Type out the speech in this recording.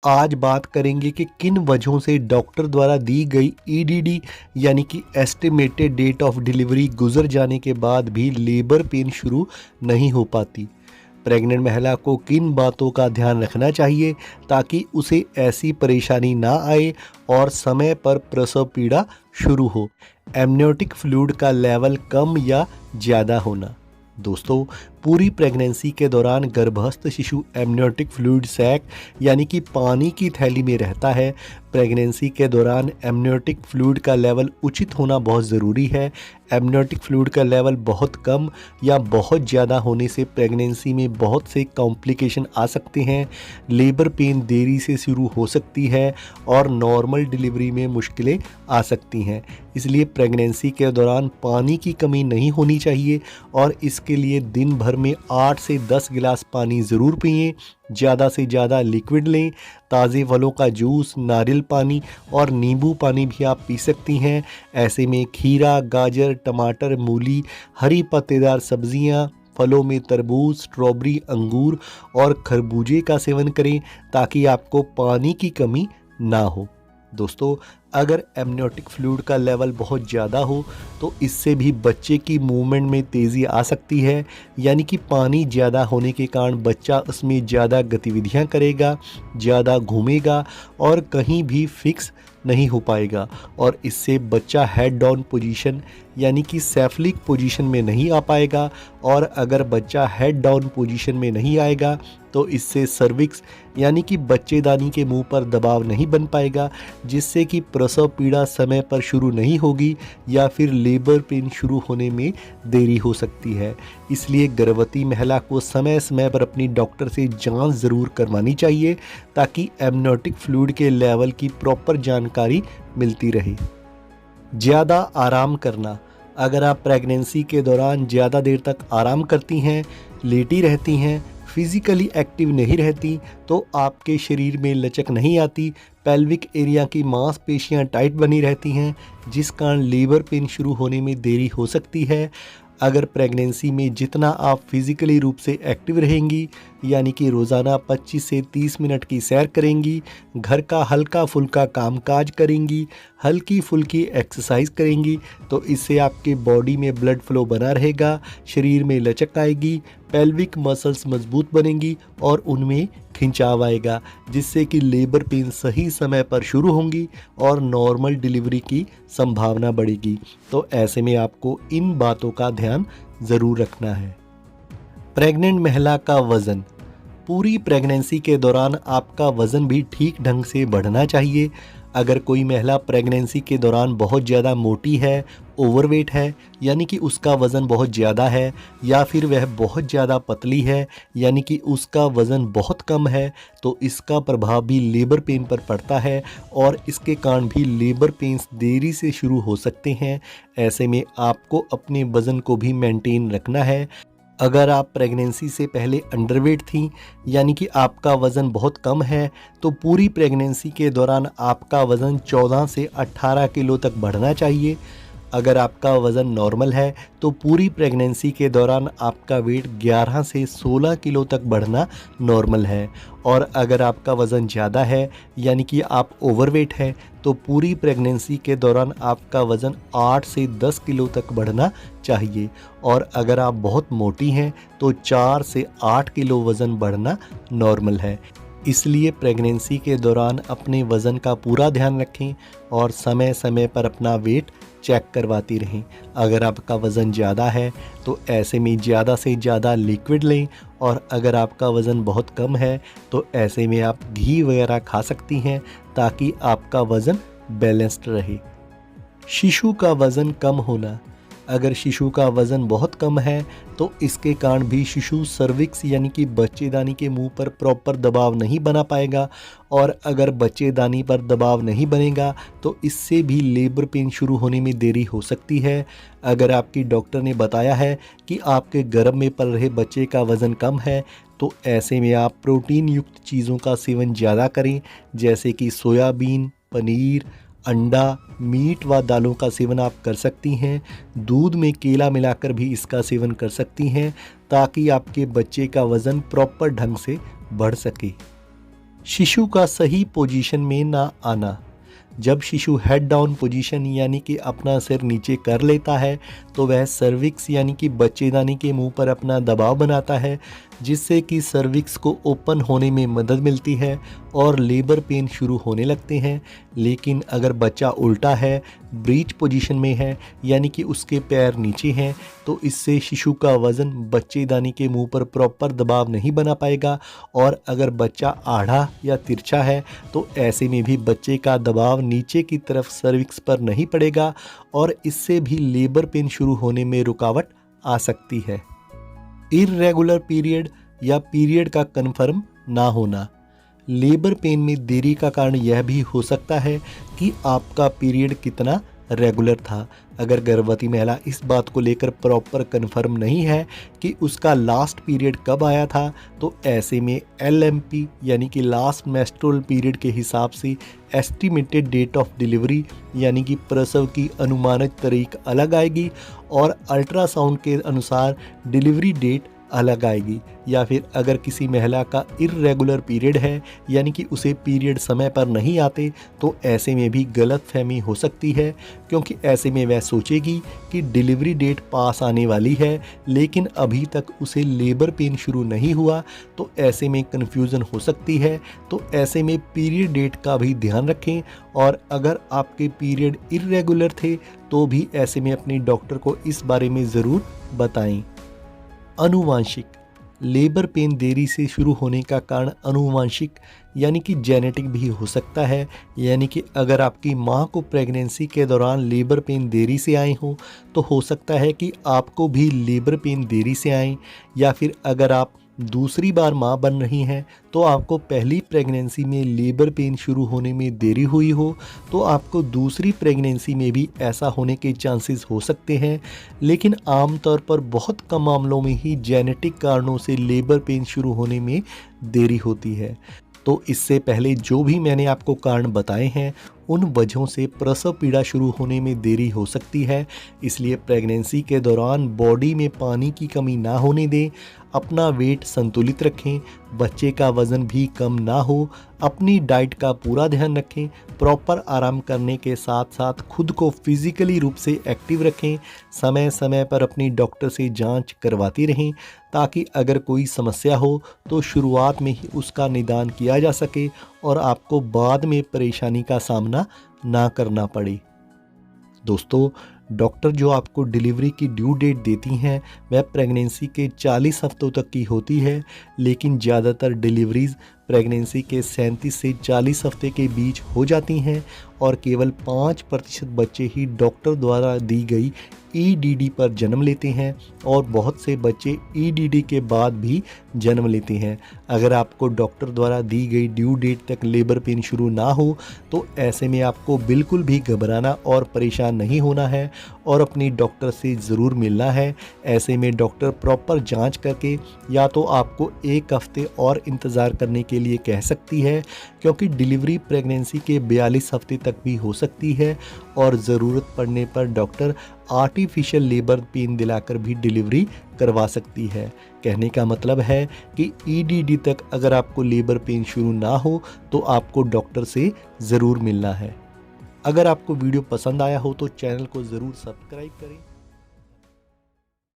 आज बात करेंगे कि किन वजहों से डॉक्टर द्वारा दी गई ईडीडी यानी कि एस्टिमेटेड डेट ऑफ डिलीवरी गुजर जाने के बाद भी लेबर पेन शुरू नहीं हो पाती। प्रेग्नेंट महिला को किन बातों का ध्यान रखना चाहिए ताकि उसे ऐसी परेशानी ना आए और समय पर प्रसव पीड़ा शुरू हो। एमनियोटिक फ्लूइड का लेवल कम या ज़्यादा होना। दोस्तों, पूरी प्रेगनेंसी के दौरान गर्भस्थ शिशु एमनियोटिक फ्लूइड सैक यानी कि पानी की थैली में रहता है। प्रेगनेंसी के दौरान एमनियोटिक फ्लूइड का लेवल उचित होना बहुत ज़रूरी है। एमनियोटिक फ्लूइड का लेवल बहुत कम या बहुत ज़्यादा होने से प्रेगनेंसी में बहुत से कॉम्प्लिकेशन आ सकते हैं। लेबर पेन देरी से शुरू हो सकती है और नॉर्मल डिलीवरी में मुश्किलें आ सकती हैं। इसलिए प्रेगनेंसी के दौरान पानी की कमी नहीं होनी चाहिए और इसके लिए दिन भर में 8 से 10 गिलास पानी ज़रूर पिएं। ज़्यादा से ज़्यादा लिक्विड लें। ताज़े फलों का जूस, नारियल पानी और नींबू पानी भी आप पी सकती हैं। ऐसे में खीरा, गाजर, टमाटर, मूली, हरी पत्तेदार सब्जियां, फलों में तरबूज, स्ट्रॉबेरी, अंगूर और खरबूजे का सेवन करें ताकि आपको पानी की कमी ना हो। दोस्तों, अगर एमनियोटिक फ्लूइड का लेवल बहुत ज़्यादा हो तो इससे भी बच्चे की मूवमेंट में तेज़ी आ सकती है, यानी कि पानी ज़्यादा होने के कारण बच्चा उसमें ज़्यादा गतिविधियां करेगा, ज़्यादा घूमेगा और कहीं भी फिक्स नहीं हो पाएगा और इससे बच्चा हेड डाउन पोजीशन यानी कि सेफलिक पोजीशन में नहीं आ पाएगा। और अगर बच्चा हेड डाउन पोजीशन में नहीं आएगा तो इससे सर्विक्स यानी कि बच्चेदानी के मुंह पर दबाव नहीं बन पाएगा, जिससे कि प्रसव पीड़ा समय पर शुरू नहीं होगी या फिर लेबर पेन शुरू होने में देरी हो सकती है। इसलिए गर्भवती महिला को समय समय पर अपनी डॉक्टर से जांच ज़रूर करवानी चाहिए ताकि एमनियोटिक फ्लूइड के लेवल की प्रॉपर जानकारी मिलती रहे। ज़्यादा आराम करना। अगर आप प्रेगनेंसी के दौरान ज़्यादा देर तक आराम करती हैं, लेटी रहती हैं, फिज़िकली एक्टिव नहीं रहती तो आपके शरीर में लचक नहीं आती, पेल्विक एरिया की मांसपेशियां टाइट बनी रहती हैं, जिस कारण लेबर पेन शुरू होने में देरी हो सकती है। अगर प्रेगनेंसी में जितना आप फिज़िकली रूप से एक्टिव रहेंगी, यानी कि रोज़ाना 25 से 30 मिनट की सैर करेंगी, घर का हल्का फुल्का कामकाज करेंगी, हल्की फुल्की एक्सरसाइज करेंगी, तो इससे आपके बॉडी में ब्लड फ्लो बना रहेगा, शरीर में लचक आएगी, पेल्विक मसल्स मजबूत बनेंगी और उनमें खिंचाव आएगा, जिससे कि लेबर पेन सही समय पर शुरू होंगी और नॉर्मल डिलीवरी की संभावना बढ़ेगी। तो ऐसे में आपको इन बातों का ध्यान ज़रूर रखना है। प्रेग्नेंट महिला का वज़न। पूरी प्रेगनेंसी के दौरान आपका वज़न भी ठीक ढंग से बढ़ना चाहिए। अगर कोई महिला प्रेगनेंसी के दौरान बहुत ज़्यादा मोटी है, ओवरवेट है, यानी कि उसका वज़न बहुत ज़्यादा है, या फिर वह बहुत ज़्यादा पतली है, यानी कि उसका वज़न बहुत कम है, तो इसका प्रभाव भी लेबर पेन पर पड़ता है और इसके कारण भी लेबर पेन्स देरी से शुरू हो सकते हैं। ऐसे में आपको अपने वज़न को भी मेंटेन रखना है। अगर आप प्रेगनेंसी से पहले अंडरवेट थी, यानी कि आपका वज़न बहुत कम है, तो पूरी प्रेगनेंसी के दौरान आपका वज़न 14 से 18 किलो तक बढ़ना चाहिए। अगर आपका वज़न नॉर्मल है तो पूरी प्रेगनेंसी के दौरान आपका वेट 11 से 16 किलो तक बढ़ना नॉर्मल है। और अगर आपका वज़न ज़्यादा है, यानी कि आप ओवरवेट हैं, तो पूरी प्रेगनेंसी के दौरान आपका वज़न 8 से 10 किलो तक बढ़ना चाहिए। और अगर आप बहुत मोटी हैं तो 4 से 8 किलो वज़न बढ़ना नॉर्मल है। इसलिए प्रेगनेंसी के दौरान अपने वज़न का पूरा ध्यान रखें और समय समय पर अपना वेट चेक करवाती रहें। अगर आपका वज़न ज़्यादा है तो ऐसे में ज़्यादा से ज़्यादा लिक्विड लें, और अगर आपका वज़न बहुत कम है तो ऐसे में आप घी वगैरह खा सकती हैं ताकि आपका वज़न बैलेंस्ड रहे। शिशु का वज़न कम होना। अगर शिशु का वज़न बहुत कम है तो इसके कारण भी शिशु सर्विक्स यानी कि बच्चेदानी के मुंह पर प्रॉपर दबाव नहीं बना पाएगा, और अगर बच्चेदानी पर दबाव नहीं बनेगा तो इससे भी लेबर पेन शुरू होने में देरी हो सकती है। अगर आपकी डॉक्टर ने बताया है कि आपके गर्भ में पल रहे बच्चे का वज़न कम है, तो ऐसे में आप प्रोटीन युक्त चीज़ों का सेवन ज़्यादा करें, जैसे कि सोयाबीन, पनीर, अंडा, मीट व दालों का सेवन आप कर सकती हैं। दूध में केला मिलाकर भी इसका सेवन कर सकती हैं ताकि आपके बच्चे का वज़न प्रॉपर ढंग से बढ़ सके। शिशु का सही पोजीशन में ना आना। जब शिशु हेड डाउन पोजीशन यानी कि अपना सिर नीचे कर लेता है तो वह सर्विक्स यानी कि बच्चेदानी के मुंह पर अपना दबाव बनाता है, जिससे कि सर्विक्स को ओपन होने में मदद मिलती है और लेबर पेन शुरू होने लगते हैं। लेकिन अगर बच्चा उल्टा है, ब्रीच पोजीशन में है यानी कि उसके पैर नीचे हैं, तो इससे शिशु का वज़न बच्चेदानी के मुंह पर प्रॉपर दबाव नहीं बना पाएगा। और अगर बच्चा आड़ा या तिरछा है तो ऐसे में भी बच्चे का दबाव नीचे की तरफ सर्विक्स पर नहीं पड़ेगा और इससे भी लेबर पेन शुरू होने में रुकावट आ सकती है। इर्रेगुलर पीरियड या पीरियड का कन्फर्म ना होना। लेबर पेन में देरी का कारण यह भी हो सकता है कि आपका पीरियड कितना रेगुलर था। अगर गर्भवती महिला इस बात को लेकर प्रॉपर कन्फर्म नहीं है कि उसका लास्ट पीरियड कब आया था, तो ऐसे में LMP यानी कि लास्ट मेंस्ट्रुअल पीरियड के हिसाब से एस्टिमेटेड डेट ऑफ डिलीवरी यानी कि प्रसव की अनुमानित तारीख अलग आएगी और अल्ट्रासाउंड के अनुसार डिलीवरी डेट अलग आएगी। या फिर अगर किसी महिला का इर्रेगुलर पीरियड है यानी कि उसे पीरियड समय पर नहीं आते, तो ऐसे में भी गलतफहमी हो सकती है, क्योंकि ऐसे में वह सोचेगी कि डिलीवरी डेट पास आने वाली है लेकिन अभी तक उसे लेबर पेन शुरू नहीं हुआ, तो ऐसे में कन्फ्यूज़न हो सकती है। तो ऐसे में पीरियड डेट का भी ध्यान रखें और अगर आपके पीरियड इर्रेगुलर थे तो भी ऐसे में अपने डॉक्टर को इस बारे में ज़रूर बताएं। अनुवांशिक। लेबर पेन देरी से शुरू होने का कारण अनुवांशिक यानी कि जेनेटिक भी हो सकता है। यानी कि अगर आपकी मां को प्रेगनेंसी के दौरान लेबर पेन देरी से आए हों तो हो सकता है कि आपको भी लेबर पेन देरी से आए। या फिर अगर आप दूसरी बार मां बन रही हैं तो आपको पहली प्रेगनेंसी में लेबर पेन शुरू होने में देरी हुई हो, तो आपको दूसरी प्रेगनेंसी में भी ऐसा होने के चांसेस हो सकते हैं। लेकिन आमतौर पर बहुत कम मामलों में ही जेनेटिक कारणों से लेबर पेन शुरू होने में देरी होती है। तो इससे पहले जो भी मैंने आपको कारण बताए हैं उन वजहों से प्रसव पीड़ा शुरू होने में देरी हो सकती है। इसलिए प्रेगनेंसी के दौरान बॉडी में पानी की कमी ना होने दें, अपना वेट संतुलित रखें, बच्चे का वज़न भी कम ना हो, अपनी डाइट का पूरा ध्यान रखें, प्रॉपर आराम करने के साथ साथ खुद को फिज़िकली रूप से एक्टिव रखें, समय समय पर अपनी डॉक्टर से जांच करवाती रहें ताकि अगर कोई समस्या हो तो शुरुआत में ही उसका निदान किया जा सके और आपको बाद में परेशानी का सामना ना करना पड़े। दोस्तों, डॉक्टर जो आपको डिलीवरी की ड्यू डेट देती हैं वह प्रेगनेंसी के 40 हफ्तों तक की होती है, लेकिन ज़्यादातर डिलीवरीज़ प्रेगनेंसी के 37 से 40 हफ्ते के बीच हो जाती हैं और केवल 5% बच्चे ही डॉक्टर द्वारा दी गई EDD पर जन्म लेते हैं और बहुत से बच्चे EDD के बाद भी जन्म लेते हैं। अगर आपको डॉक्टर द्वारा दी गई ड्यू डेट तक लेबर पेन शुरू ना हो तो ऐसे में आपको बिल्कुल भी घबराना और परेशान नहीं होना है और अपनी डॉक्टर से ज़रूर मिलना है। ऐसे में डॉक्टर प्रॉपर जांच करके या तो आपको 1 हफ्ते और इंतज़ार करने के लिए कह सकती है, क्योंकि डिलीवरी प्रेगनेंसी के 42 हफ्ते तक भी हो सकती है और ज़रूरत पड़ने पर डॉक्टर आर्टिफिशियल लेबर पेन दिलाकर भी डिलीवरी करवा सकती है। कहने का मतलब है कि EDD तक अगर आपको लेबर पेन शुरू ना हो तो आपको डॉक्टर से ज़रूर मिलना है। अगर आपको वीडियो पसंद आया हो तो चैनल को ज़रूर सब्सक्राइब करें।